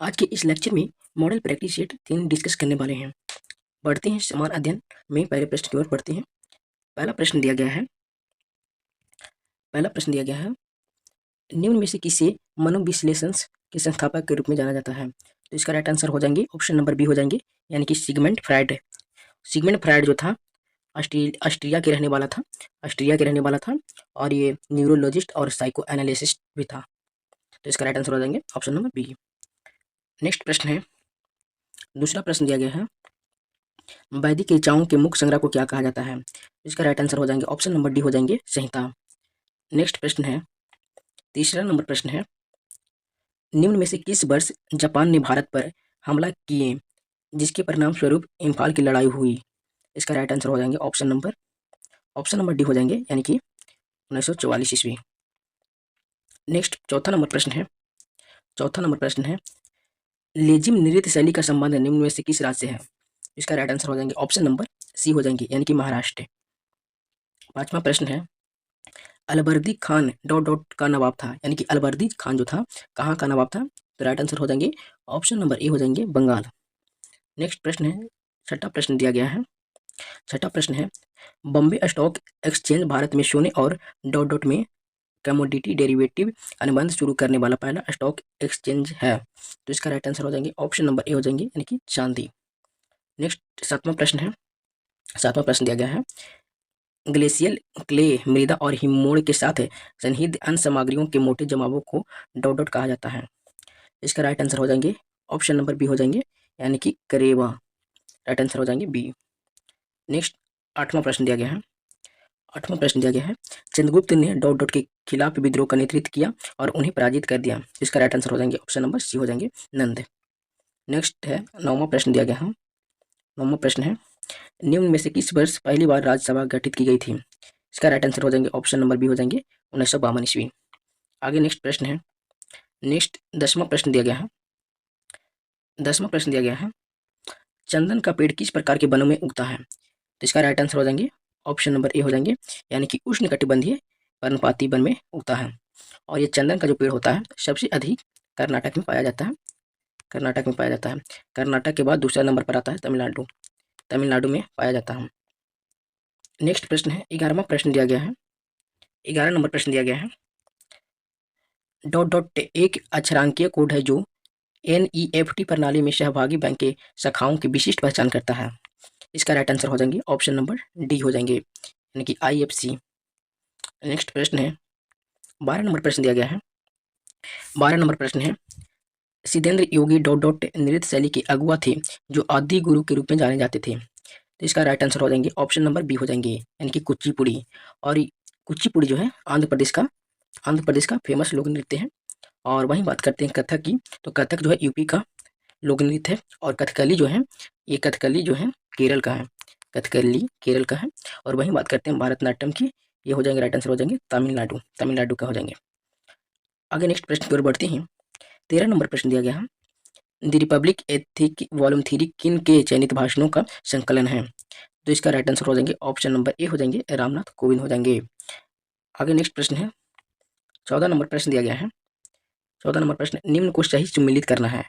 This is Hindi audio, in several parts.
आज के इस लेक्चर में मॉडल प्रैक्टिस सेट 3 डिस्कस करने वाले हैं। बढ़ते हैं समान अध्ययन में पहले प्रश्न की ओर बढ़ते हैं। पहला प्रश्न दिया गया है निम्न में से किसे मनोविश्लेषण के संस्थापक के रूप में जाना जाता है। तो इसका राइट आंसर हो जाएंगे ऑप्शन नंबर बी हो जाएंगे, यानी कि सिगमंड फ्रायड। सिगमंड फ्रायड जो था ऑस्ट्रिया के रहने वाला था और ये न्यूरोलॉजिस्ट और साइको एनालिसिस्ट भी था। तो इसका राइट आंसर हो जाएंगे ऑप्शन नंबर बी। नेक्स्ट प्रश्न है, दूसरा प्रश्न दिया गया है वैदिक ऋचाओं के मुख्य संग्रह को क्या कहा जाता है। इसका राइट आंसर हो जाएंगे ऑप्शन नंबर डी हो जाएंगे संहिता। नेक्स्ट प्रश्न है, तीसरा नंबर प्रश्न है निम्न में से किस वर्ष जापान ने भारत पर हमला किए जिसके परिणाम स्वरूप इम्फाल की लड़ाई हुई। इसका राइट आंसर हो जाएंगे ऑप्शन नंबर डी हो जाएंगे, यानी कि 1944 ईस्वी। नेक्स्ट चौथा नंबर प्रश्न है लेजिम नृत्य शैली का संबंध निम्न में से किस राज्य से है। इसका राइट आंसर हो जाएंगे ऑप्शन नंबर सी हो जाएंगे, यानी कि महाराष्ट्र। पांचवा प्रश्न है अलबर्दी खान का नवाब था, यानी कि अलबर्दी खान जो था कहाँ का नवाब था। तो राइट आंसर हो जाएंगे ऑप्शन नंबर ए हो जाएंगे बंगाल। नेक्स्ट प्रश्न है, छठा प्रश्न दिया गया है। छठा प्रश्न है बॉम्बे स्टॉक एक्सचेंज भारत में सोने और में कमोडिटी डेरिवेटिव अनुबंध शुरू करने वाला पहला स्टॉक एक्सचेंज है। तो इसका राइट आंसर हो जाएंगे ऑप्शन नंबर ए हो जाएंगे, यानी कि चांदी। नेक्स्ट सातवां प्रश्न दिया गया है ग्लेशियल क्ले मृदा और हिमोड़ के साथ सन्निहित अन्य सामग्रियों के मोटे जमावों को कहा जाता है। इसका राइट आंसर हो जाएंगे ऑप्शन नंबर बी हो जाएंगे, यानी कि करेवा। राइट आंसर हो जाएंगे बी। नेक्स्ट आठवां प्रश्न दिया गया है चंद्रगुप्त ने के खिलाफ विद्रोह का नेतृत्व किया और उन्हें पराजित कर दिया। इसका राइट आंसर हो जाएंगे ऑप्शन नंबर सी हो जाएंगे नंद। नेक्स्ट है नौवां प्रश्न दिया गया है। नौवां प्रश्न है निम्न में से किस वर्ष पहली बार राज्यसभा गठित की गई थी। इसका राइट आंसर हो जाएंगे ऑप्शन नंबर बी हो जाएंगे 1952 ईस्वी। आगे नेक्स्ट प्रश्न है, दसवां प्रश्न दिया गया है चंदन का पेड़ किस प्रकार के वनों में उगता है। तो इसका राइट आंसर हो जाएंगे ऑप्शन नंबर ए हो जाएंगे, यानी कि उष्णकटिबंधीय पर्णपाती वन में उगता है। और ये चंदन का जो पेड़ होता है सबसे अधिक कर्नाटक में पाया जाता है। कर्नाटक के बाद दूसरा नंबर पर आता है तमिलनाडु में पाया जाता है। नेक्स्ट प्रश्न है 11 नंबर प्रश्न दिया गया है एक अक्षरांकीय कोड है जो NEFT प्रणाली में सहभागी बैंक के शाखाओं की विशिष्ट पहचान करता है। इसका राइट आंसर हो जाएंगे ऑप्शन नंबर डी हो जाएंगे, यानी कि IFC। नेक्स्ट प्रश्न है 12 नंबर प्रश्न दिया गया है। 12 नंबर प्रश्न है सिद्धेंद्र योगी नृत्य शैली के अगुआ थे जो आदि गुरु के रूप में जाने जाते थे। तो इसका राइट आंसर हो जाएंगे ऑप्शन नंबर बी हो जाएंगे, यानी कि कुचिपुड़ी। और कुचिपुड़ी जो है आंध्र प्रदेश का फेमस लोक नृत्य है। और वहीं बात करते हैं कथक की, तो कथक जो है यूपी का लोक नृत्य है। और कथकली जो है केरल का है। और वहीं बात करते हैं भारतनाट्यम की, ये हो जाएंगे राइट आंसर हो जाएंगे तमिलनाडु का हो जाएंगे। आगे नेक्स्ट प्रश्न की ओर बढ़ते हैं। 13 नंबर प्रश्न दिया गया है द रिपब्लिक एथिक वॉल्यूम 3 किन के चयनित भाषणों का संकलन है। तो इसका राइट आंसर हो जाएंगे ऑप्शन नंबर ए हो जाएंगे रामनाथ कोविंद हो जाएंगे। आगे नेक्स्ट प्रश्न है 14 नंबर प्रश्न दिया गया है। 14 नंबर प्रश्न निम्न को सही सम्मिलित करना है,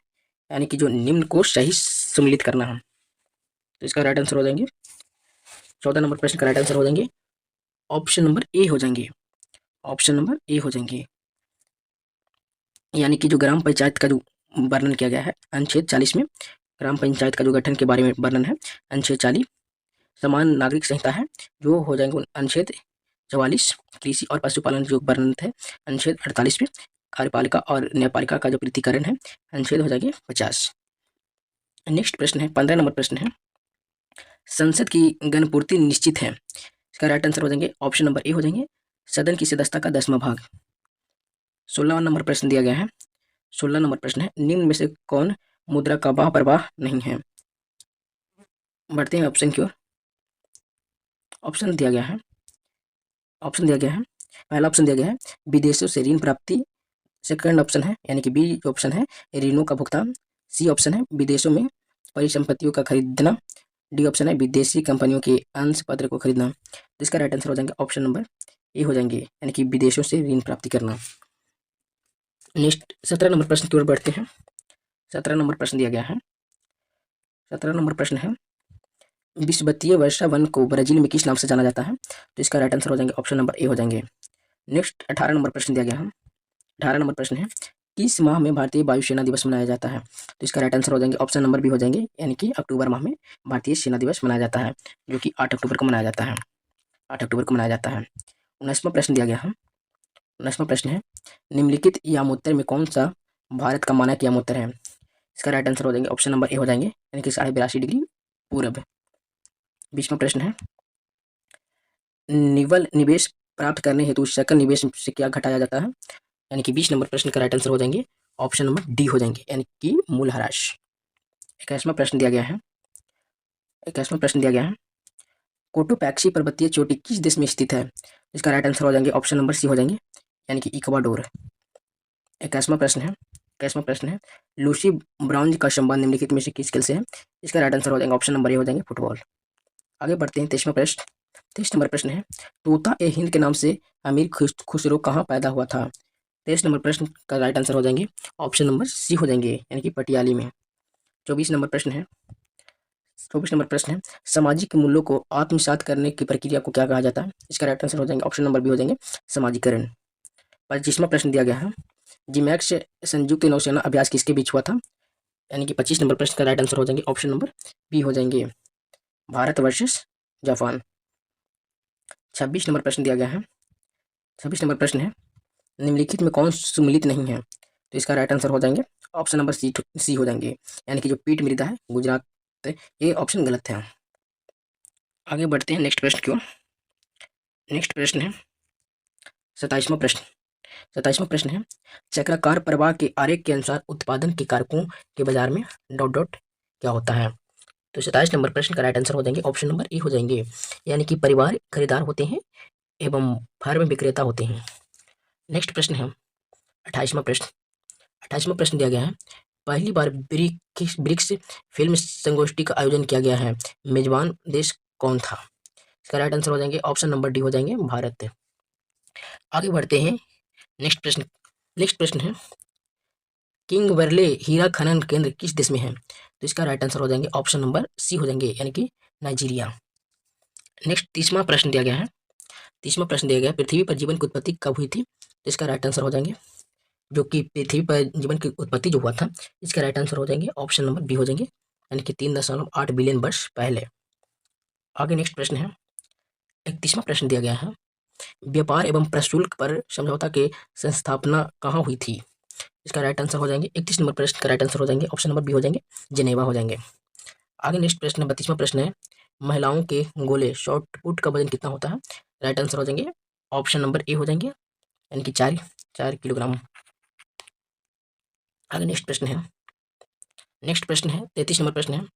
यानी कि जो निम्न को सही सम्मिलित करना है। तो इसका राइट आंसर हो जाएंगे 14 नंबर प्रश्न का राइट आंसर हो जाएंगे ऑप्शन नंबर ए हो जाएंगे, यानी कि जो ग्राम पंचायत का जो वर्णन किया गया है अनुच्छेद 40 में, ग्राम पंचायत का जो गठन के बारे में वर्णन है अनुच्छेद 40। समान नागरिक संहिता है जो हो जाएंगे अनुच्छेद 44। कृषि और पशुपालन जो वर्णन है अनुच्छेद 48 में। कार्यपालिका और न्यायपालिका का जो पृथक्करण है अनुच्छेद हो जाएंगे 50। नेक्स्ट प्रश्न है 15 नंबर प्रश्न है संसद की गणपूर्ति निश्चित है। इसका राइट आंसर हो जाएंगे ऑप्शन नंबर ए हो जाएंगे सदन की सदस्यता का 10वां भाग। 16 नंबर प्रश्न दिया गया है। 16 नंबर प्रश्न है निम्न में से कौन मुद्रा का वाह प्रवाह नहीं है। बढ़ते हैं ऑप्शन की ओर। ऑप्शन दिया गया है पहला ऑप्शन दिया गया है विदेशों से ऋण प्राप्ति। सेकंड ऑप्शन है, यानी कि बी ऑप्शन है ऋणों का भुगतान। सी ऑप्शन है विदेशों में परिसंपत्तियों का खरीदना। डी ऑप्शन है विदेशी कंपनियों के अंश पत्र को खरीदना। तो इसका राइट आंसर हो जाएंगे ऑप्शन नंबर ए हो जाएंगे, यानी कि विदेशों से ऋण प्राप्ति करना। नेक्स्ट 17 नंबर प्रश्न की ओर बढ़ते हैं। 17 नंबर प्रश्न दिया गया है। 17 नंबर प्रश्न है, विषुवतीय वर्षा वन को ब्राजील में किस नाम से जाना जाता है? तो इसका राइट आंसर हो जाएंगे ऑप्शन नंबर ए हो जाएंगे। नेक्स्ट 18 नंबर प्रश्न दिया गया है। 18 नंबर प्रश्न है, किस माह में भारतीय वायुसेना दिवस मनाया जाता है? तो इसका राइट आंसर हो जाएंगे ऑप्शन नंबर बी हो जाएंगे, यानी कि अक्टूबर माह में भारतीय सेना दिवस मनाया जाता है, जो कि 8 अक्टूबर को मनाया जाता है। 8 अक्टूबर को मनाया जाता है। 19वां प्रश्न दिया गया है। 19वां प्रश्न है, निम्नलिखित यामोत्तर में कौन सा भारत का मानक यामोत्तर है? इसका राइट आंसर हो जाएंगे ऑप्शन नंबर ए हो जाएंगे, यानी कि 82.5 डिग्री पूरब। 20वां प्रश्न है, निवल निवेश प्राप्त करने हेतु सकल निवेश से क्या घटाया जाता है? यानी कि 20 नंबर प्रश्न का राइट आंसर हो जाएंगे ऑप्शन नंबर डी हो जाएंगे, यानी कि मूल्यह्रास। 21वां प्रश्न दिया गया है। 21वां प्रश्न दिया गया है, कोटोपैक्सी पर्वतीय चोटी किस देश में स्थित है? इसका राइट आंसर हो जाएंगे ऑप्शन नंबर सी हो जाएंगे, यानी कि इक्वाडोर। 21वां प्रश्न है। 21वां प्रश्न है, लूसी ब्राउन का संबंध निम्नलिखित में से किस खेल से है? इसका राइट आंसर हो जाएंगे ऑप्शन नंबर ए हो जाएंगे, फुटबॉल। आगे बढ़ते हैं। 23वां प्रश्न। 23 नंबर प्रश्न है, तोता ए हिंद के नाम से अमीर खुसरो कहाँ पैदा हुआ था? 23 नंबर प्रश्न का राइट आंसर हो जाएंगे ऑप्शन नंबर सी हो जाएंगे, यानी कि पटियाली में। 24 नंबर प्रश्न है। 24 नंबर प्रश्न है, सामाजिक मूल्यों को आत्मसात करने की प्रक्रिया को क्या कहा जाता है? इसका राइट आंसर हो जाएंगे ऑप्शन नंबर बी हो जाएंगे, समाजीकरण। 25वां प्रश्न दिया गया है, जिमैक्स संयुक्त नौसेना अभ्यास किसके बीच हुआ था? यानी कि 25 नंबर प्रश्न का राइट आंसर हो जाएंगे ऑप्शन नंबर बी हो जाएंगे, भारत वर्सेस जापान। 26 नंबर प्रश्न दिया गया है। 26 नंबर प्रश्न है, निम्नलिखित में कौन सुमिलित नहीं है? तो इसका राइट आंसर हो जाएंगे ऑप्शन नंबर सी हो जाएंगे, यानी कि जो पीठ मृदा है गुजरात, ये ऑप्शन गलत है। आगे बढ़ते हैं नेक्स्ट प्रश्न की ओर। नेक्स्ट प्रश्न है 27वां प्रश्न। 27वां प्रश्न है, चक्राकार प्रवाह के आरेख के अनुसार उत्पादन के कारकों के बाजार में डॉट डॉट क्या होता है? तो 27 नंबर प्रश्न का राइट आंसर हो जाएंगे ऑप्शन नंबर ए हो जाएंगे, यानी कि परिवार खरीदार होते हैं एवं फर्म विक्रेता होते हैं। नेक्स्ट प्रश्न है 28वां प्रश्न। 28वां प्रश्न दिया गया है, पहली बार ब्रिक्स फिल्म संगोष्ठी का आयोजन किया गया है, मेजबान देश कौन था? इसका राइट आंसर हो जाएंगे ऑप्शन नंबर डी हो जाएंगे, भारत। आगे बढ़ते हैं नेक्स्ट प्रश्न। नेक्स्ट प्रश्न है, किंगबरले हीरा खनन केंद्र किस देश में है? तो इसका राइट आंसर हो जाएंगे ऑप्शन नंबर सी हो जाएंगे, यानी कि नाइजीरिया। नेक्स्ट 30वां प्रश्न दिया गया है। 30वां प्रश्न दिया गया है, पृथ्वी पर जीवन की उत्पत्ति कब हुई थी? तो इसका राइट आंसर हो जाएंगे, जो कि पृथ्वी पर जीवन की उत्पत्ति जो हुआ था, इसका राइट आंसर हो जाएंगे ऑप्शन नंबर बी हो जाएंगे, यानी कि 3.8 बिलियन वर्ष पहले। आगे नेक्स्ट प्रश्न है 31वां प्रश्न दिया गया है, व्यापार एवं प्रशुल्क पर समझौता के संस्थापना कहाँ हुई थी? इसका राइट आंसर हो जाएंगे 31 नंबर प्रश्न का राइट आंसर हो जाएंगे ऑप्शन नंबर बी हो जाएंगे, जिनेवा हो जाएंगे। आगे नेक्स्ट प्रश्न 32वां प्रश्न है, महिलाओं के गोले शॉर्ट पुट का वजन कितना होता है? राइट आंसर हो जाएंगे ऑप्शन नंबर ए हो जाएंगे, यानी कि 4 किलोग्राम। आगे नेक्स्ट प्रश्न है। नेक्स्ट प्रश्न है 33 नंबर प्रश्न है,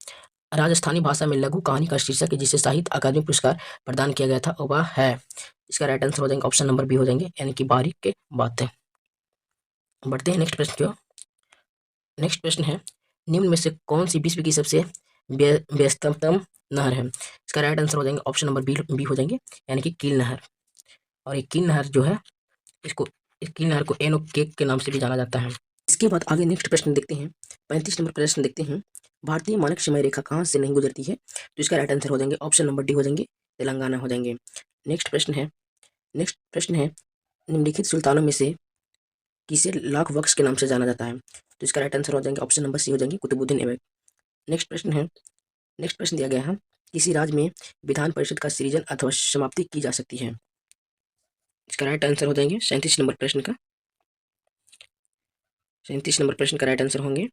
राजस्थानी भाषा में लघु कहानी का शीर्षक जिसे साहित्य अकादमी पुरस्कार प्रदान किया गया था वह है? इसका राइट आंसर हो जाएंगे ऑप्शन नंबर बी हो जाएंगे, यानी कि बारीक के बातें। बढ़ते हैं नेक्स्ट प्रश्न की ओर। नेक्स्ट प्रश्न है, निम्न में से कौन सी विश्व की सबसे व्यस्ततम नहर है? इसका राइट आंसर हो जाएंगे ऑप्शन नंबर बी हो जाएंगे, यानी कि कील नहर। और ये कील नहर जो है, इसको इस कील नहर को एनो केक के नाम से भी जाना जाता है। इसके बाद आगे नेक्स्ट प्रश्न देखते हैं। 35 नंबर प्रश्न देखते हैं, भारतीय मानक समय रेखा कहाँ से नहीं गुजरती है? तो इसका राइट आंसर हो जाएंगे ऑप्शन नंबर डी हो जाएंगे, तेलंगाना हो जाएंगे। नेक्स्ट प्रश्न है। नेक्स्ट प्रश्न है, निम्नलिखित सुल्तानों में से किसे लाख वक्स के नाम से जाना जाता है? तो इसका राइट आंसर हो जाएंगे ऑप्शन नंबर सी हो जाएंगे, कुतुबुद्दीन ऐबक। नेक्स्ट प्रश्न है। नेक्स्ट प्रश्न दिया गया है, किसी राज्य में विधान परिषद का सृजन अथवा समाप्ति की जा सकती है? इसका राइट आंसर हो जाएंगे 37 नंबर प्रश्न का 37 नंबर प्रश्न का राइट आंसर होंगे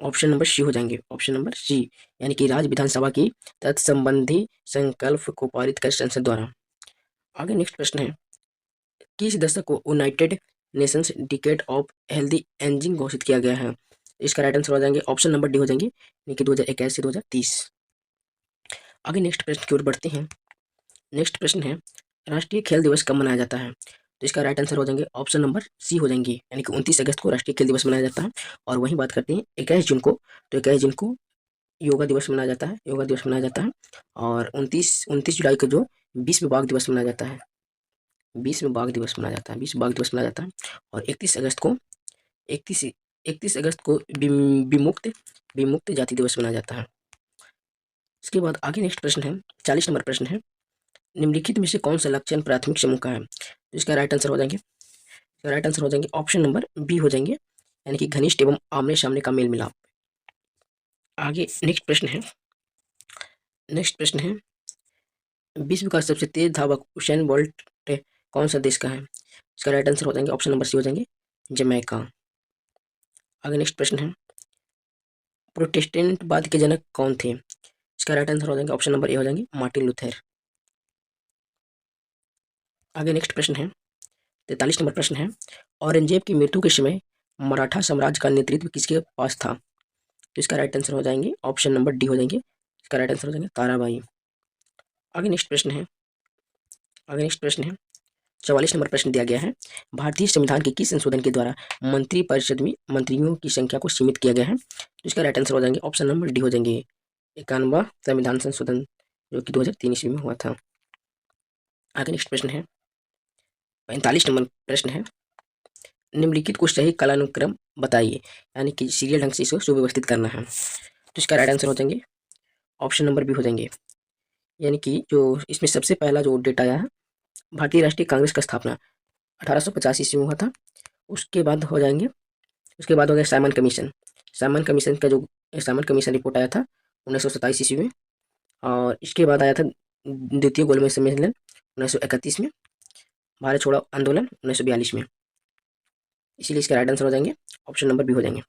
ऑप्शन नंबर सी हो जाएंगे, ऑप्शन नंबर सी, यानी कि राज्य विधानसभा की तत्संबंधी संकल्प को पारित कर संसद द्वारा। आगे नेक्स्ट प्रश्न है, किस दशक को United Nations decade of healthy ageing घोषित किया गया है? इसका राइट आंसर हो जाएंगे ऑप्शन नंबर डी हो जाएंगे, यानी कि 2021 से 2030। आगे नेक्स्ट प्रश्न की ओर बढ़ते हैं। नेक्स्ट प्रश्न है, राष्ट्रीय खेल दिवस कब मनाया जाता है? तो इसका राइट आंसर हो जाएंगे ऑप्शन नंबर सी हो जाएंगे, यानी कि 29 अगस्त को राष्ट्रीय खेल दिवस मनाया जाता है। और वहीं बात करते हैं 21 जून को, तो 21 जून को योगा दिवस मनाया जाता है, योगा दिवस मनाया जाता है। और 29 जुलाई को जो विश्व बाघ दिवस मनाया जाता है, विश्व बाघ दिवस मनाया जाता है, विश्व बाघ दिवस मनाया जाता है। और 31 अगस्त को 31 31 अगस्त को विमुक्त जाति दिवस मनाया जाता है। इसके बाद आगे नेक्स्ट प्रश्न है, 40 नंबर प्रश्न है, निम्नलिखित में से कौन सा लक्षण प्राथमिक समूह का है? तो इसका राइट आंसर हो जाएंगे, ऑप्शन नंबर बी हो जाएंगे, यानी कि घनिष्ठ एवं आमने सामने का मेल मिलाप। आगे नेक्स्ट प्रश्न है, विश्व का सबसे तेज धावक उसेन बोल्ट कौन सा देश का है? इसका राइट आंसर हो जाएंगे, ऑप्शन नंबर सी हो जाएंगे, जमैका। आगे नेक्स्ट प्रश्न है, प्रोटेस्टेंटवाद के जनक कौन थे? इसका राइट आंसर हो जाएंगे, ऑप्शन नंबर ए हो जाएंगे, मार्टिन लूथर। आगे नेक्स्ट प्रश्न है, 43 नंबर प्रश्न है, औरंगजेब की मृत्यु के समय मराठा साम्राज्य का नेतृत्व किसके पास था? तो इसका राइट आंसर हो जाएंगे, ऑप्शन नंबर डी हो जाएंगे, इसका राइट आंसर हो जाएंगे, ताराबाई। आगे नेक्स्ट प्रश्न है, 44 नंबर प्रश्न दिया गया है, भारतीय संविधान के किस संशोधन के द्वारा मंत्रिपरिषद में मंत्रियों की संख्या को सीमित किया गया है? तो इसका राइट आंसर हो जाएंगे, ऑप्शन नंबर डी हो जाएंगे, 91वां संविधान संशोधन, जो कि 2003 ईस्वी में हुआ था। आगे नेक्स्ट प्रश्न है, 45 नंबर प्रश्न है, निम्नलिखित को सही कालानुक्रम बताइए, यानी कि सीरियल ढंग से इसको सुव्यवस्थित करना है। तो इसका राइट आंसर हो जाएंगे, ऑप्शन नंबर बी हो जाएंगे, यानी कि जो इसमें सबसे पहला जो डेट आया है, भारतीय राष्ट्रीय कांग्रेस का स्थापना 1885 ईस्वी में हुआ था। उसके बाद हो गया साइमन कमीशन का जो साइमन कमीशन रिपोर्ट आया था 1927 ईस्वी में, और इसके बाद आया था द्वितीय गोलमेज सम्मेलन 1931 में, भारत छोड़ो आंदोलन 1942 में। इसीलिए इसका राइट आंसर हो जाएंगे, ऑप्शन नंबर बी हो जाएंगे।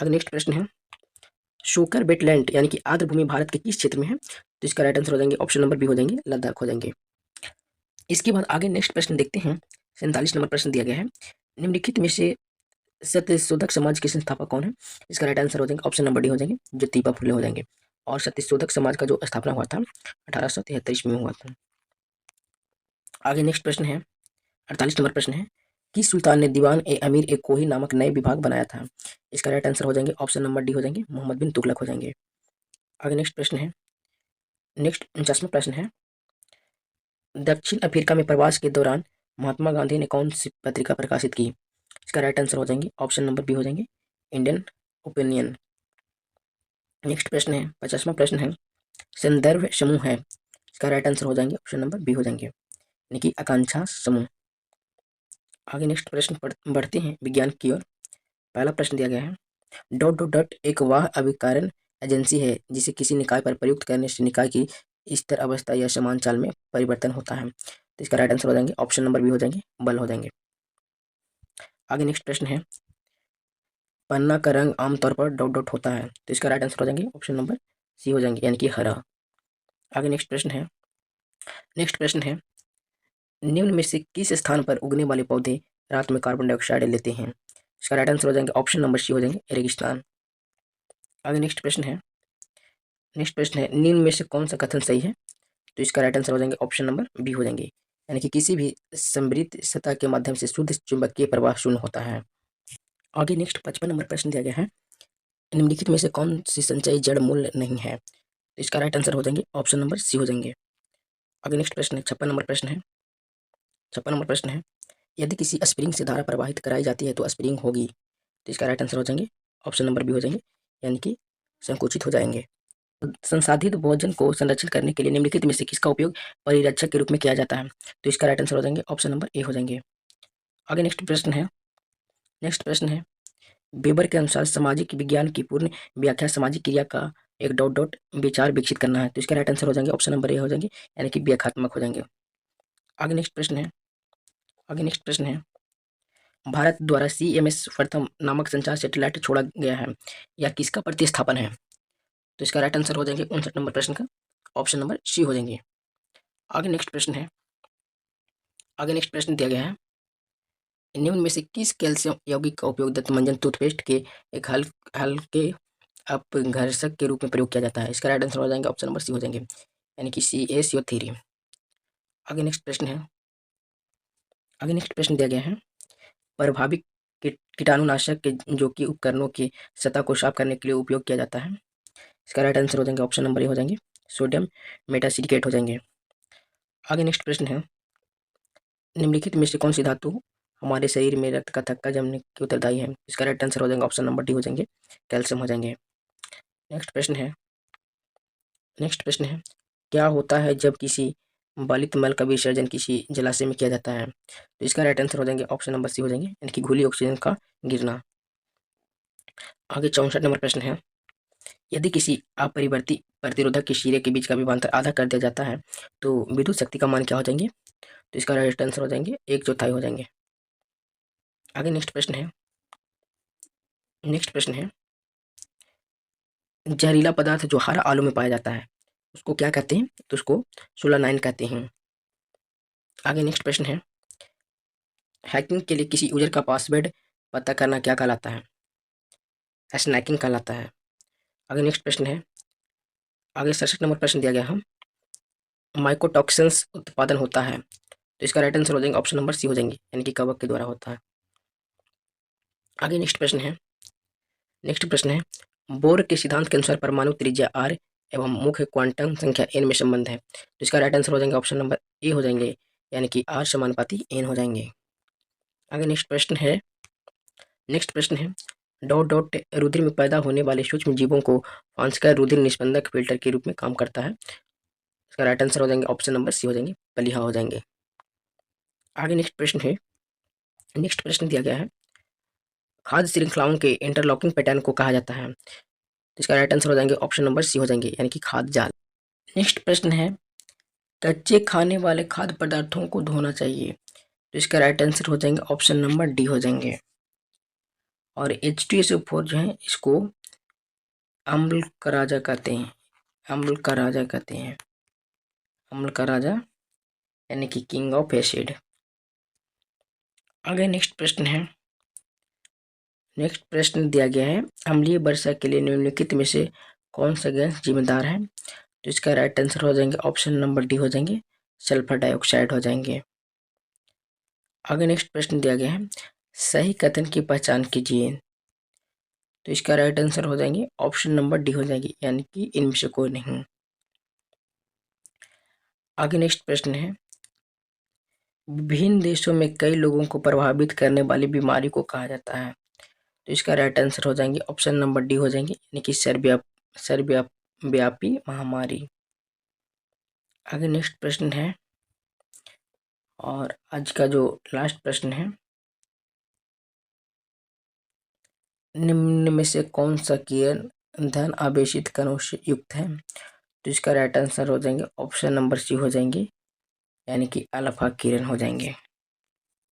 आगे नेक्स्ट प्रश्न है, शोकर वेटलैंड यानी कि आर्द्र भूमि भारत के किस क्षेत्र में है? तो इसका राइट आंसर हो जाएंगे, ऑप्शन नंबर बी हो जाएंगे, लद्दाख हो जाएंगे। इसके बाद आगे नेक्स्ट प्रश्न देखते हैं, 47 नंबर प्रश्न दिया गया है, निम्नलिखित में से सत्यशोधक समाज के संस्थापक कौन है? इसका राइट आंसर हो जाएंगे, ऑप्शन नंबर डी हो जाएंगे, ज्योतिबा फुले हो जाएंगे। और सत्यशोधक समाज का जो स्थापना हुआ था 1873 में हुआ था। आगे नेक्स्ट प्रश्न है, 48 नंबर प्रश्न है, किस सुल्तान ने दीवान ए अमीर ए कोही नामक नए विभाग बनाया था? इसका राइट आंसर हो जाएंगे, ऑप्शन नंबर डी हो जाएंगे, मोहम्मद बिन तुगलक हो जाएंगे। आगे नेक्स्ट प्रश्न है, 49वां प्रश्न है, दक्षिण अफ्रीका में प्रवास के दौरान महात्मा गांधी ने कौन सी पत्रिका प्रकाशित की? इसका राइट आंसर हो जाएंगे, ऑप्शन नंबर बी हो जाएंगे, इंडियन ओपिनियन। नेक्स्ट प्रश्न है, 50वां प्रश्न है, संदर्भ समूह है, इसका राइट आंसर हो जाएंगे, ऑप्शन नंबर बी हो जाएंगे, यानी कि आकांक्षा समूह। आगे नेक्स्ट प्रश्न बढ़ते हैं विज्ञान की ओर। पहला प्रश्न दिया गया है, डॉट डॉट डॉट एक वह अभिकरण एजेंसी है जिसे किसी निकाय पर प्रयुक्त करने से निकाय की स्तर अवस्था या समान चाल में परिवर्तन होता है। तो इसका राइट आंसर हो जाएंगे, ऑप्शन नंबर बी हो जाएंगे, बल हो जाएंगे। आगे नेक्स्ट प्रश्न है, पन्ना का रंग आमतौर पर डॉट डॉट होता है, तो इसका राइट आंसर हो जाएंगे, ऑप्शन नंबर सी हो जाएंगे, यानी कि हरा। आगे नेक्स्ट प्रश्न है, निम्न में से किस स्थान पर उगने वाले पौधे रात में कार्बन डाइऑक्साइड लेते हैं? इसका राइट आंसर हो जाएंगे, ऑप्शन नंबर सी हो जाएंगे, रेगिस्तान। आगे नेक्स्ट प्रश्न है, निम्न में से कौन सा कथन सही है? तो इसका राइट आंसर हो जाएंगे, ऑप्शन नंबर बी हो जाएंगे, यानी कि किसी भी समृद्ध सतह के माध्यम से शुद्ध चुंबकीय प्रवाह शून्य होता है। आगे नेक्स्ट 55 नंबर प्रश्न दिया गया है, निम्नलिखित में से कौन सी संचयी जड़ मूल्य नहीं है? तो इसका राइट आंसर हो जाएंगे, ऑप्शन नंबर सी हो जाएंगे। आगे नेक्स्ट प्रश्न है, 56 नंबर प्रश्न है, यदि किसी स्प्रिंग से धारा प्रवाहित कराई जाती है तो स्प्रिंग होगी। तो इसका राइट आंसर हो जाएंगे, ऑप्शन नंबर बी हो जाएंगे, यानी कि संकुचित हो जाएंगे। संसाधित भोजन को संरक्षित करने के लिए निम्नलिखित में से किसका उपयोग परिरक्षक के रूप में किया जाता है? तो इसका राइट आंसर हो जाएंगे, ऑप्शन नंबर ए हो जाएंगे। आगे नेक्स्ट प्रश्न है, वेबर के अनुसार सामाजिक विज्ञान की पूर्ण व्याख्या सामाजिक क्रिया का एक डॉट डॉट विचार विकसित करना है। तो इसका राइट आंसर हो जाएंगे, ऑप्शन नंबर ए हो जाएंगे, यानी कि व्याख्यात्मक हो जाएंगे। आगे नेक्स्ट प्रश्न है, भारत द्वारा CMS प्रथम नामक संचार सैटेलाइट छोड़ा गया है, यह किसका प्रतिस्थापन है? तो इसका राइट आंसर हो जाएंगे 59 नंबर प्रश्न का, ऑप्शन नंबर सी हो जाएंगे। आगे नेक्स्ट प्रश्न दिया गया है, निम्न में से किस कैल्शियम यौगिक का उपयोग दंतमंजन टूथपेस्ट के एक हल्के अपघर्षक के रूप में प्रयोग किया जाता है? इसका राइट आंसर हो जाएंगे, ऑप्शन नंबर सी हो जाएंगे, यानी कि CaSO3। आगे नेक्स्ट प्रश्न दिया गया है, प्रभावी कीटाणुनाशक के जो कि उपकरणों की सतह को साफ करने के लिए उपयोग किया जाता है? इसका राइट आंसर हो जाएंगे, ऑप्शन नंबर ए हो जाएंगे, सोडियम मेटासिलिकेट हो जाएंगे। आगे नेक्स्ट प्रश्न है, निम्नलिखित में से कौन सी धातु हमारे शरीर में रक्त का थक्का जमने के उत्तरदायी है। इसका राइट आंसर हो जाएगा ऑप्शन नंबर डी हो जाएंगे, कैल्शियम हो जाएंगे। नेक्स्ट प्रश्न है क्या होता है जब किसी बालित मल का विसर्जन किसी जलाशय में किया जाता है? तो इसका राइट आंसर हो जाएंगे ऑप्शन नंबर सी हो जाएंगे, यानी कि घुली ऑक्सीजन का गिरना। आगे 64 नंबर प्रश्न है यदि किसी अपरिवर्ती प्रतिरोधक के शिरे के बीच का विभवांतर आधा कर दिया जाता है तो विद्युत शक्ति का मान क्या हो जाएंगे? तो इसका राइट आंसर हो जाएंगे 1/4 हो जाएंगे। आगे नेक्स्ट प्रश्न है जहरीला पदार्थ जो हर आलू में पाया जाता है उसको क्या कहते हैं? तो उसको सोलानाइन कहते हैं। आगे नेक्स्ट प्रश्न है हैकिंग के लिए किसी यूजर का पासवर्ड पता करना क्या कहलाता है? स्नैकिंग कहलाता है। आगे नेक्स्ट प्रश्न है आगे 67 नंबर प्रश्न दिया गया है माइकोटॉक्सिन्स उत्पादन होता है तो इसका राइट आंसर हो जाएंगे ऑप्शन नंबर सी हो जाएंगे, यानी कि कवक के द्वारा होता है। आगे नेक्स्ट प्रश्न है बोर के सिद्धांत के अनुसार परमाणु त्रिज्या r एवं मुख्य क्वांटम संख्या n में संबंध है तो इसका राइट आंसर हो जाएंगे ऑप्शन नंबर ए हो जाएंगे, यानी कि r समानुपाती n हो जाएंगे। आगे नेक्स्ट प्रश्न है डॉट डॉट रुधिर में पैदा होने वाले सूक्ष्म जीवों को फांसकर रुधिर निस्पंदक फिल्टर के रूप में काम करता है। इसका राइट आंसर हो जाएंगे ऑप्शन नंबर सी हो जाएंगे, पलिहा हो जाएंगे। आगे नेक्स्ट प्रश्न दिया गया है खाद्य श्रृंखलाओं के इंटरलॉकिंग पैटर्न को कहा जाता है तो इसका राइट आंसर हो जाएंगे ऑप्शन नंबर सी हो जाएंगे, यानी कि खाद्य जाल। नेक्स्ट प्रश्न है कच्चे खाने वाले खाद्य पदार्थों को धोना चाहिए तो इसका राइट आंसर हो जाएंगे ऑप्शन नंबर डी हो जाएंगे। और H2SO4 जो है इसको अम्ल का राजा कहते हैं, अम्ल का राजा यानी कि किंग ऑफ एसिड। आगे नेक्स्ट प्रश्न दिया गया है अम्लीय वर्षा के लिए निम्नलिखित में से कौन सा गैस जिम्मेदार है तो इसका राइट आंसर हो जाएंगे ऑप्शन नंबर डी हो जाएंगे, सल्फर डाइऑक्साइड हो जाएंगे। आगे नेक्स्ट प्रश्न दिया गया है सही कथन की पहचान कीजिए तो इसका राइट आंसर हो जाएंगे ऑप्शन नंबर डी हो जाएगी, यानी कि इनमें से कोई नहीं। आगे नेक्स्ट प्रश्न है विभिन्न देशों में कई लोगों को प्रभावित करने वाली बीमारी को कहा जाता है तो इसका राइट आंसर हो जाएंगे ऑप्शन नंबर डी हो जाएंगे, यानी कि सर्वव्यापी महामारी। आगे नेक्स्ट प्रश्न है और आज का जो लास्ट प्रश्न है निम्न में से कौन सा किरण धन आवेशित कणों से युक्त है तो इसका राइट आंसर हो जाएंगे ऑप्शन नंबर सी हो जाएंगे, यानी कि अल्फा किरण हो जाएंगे।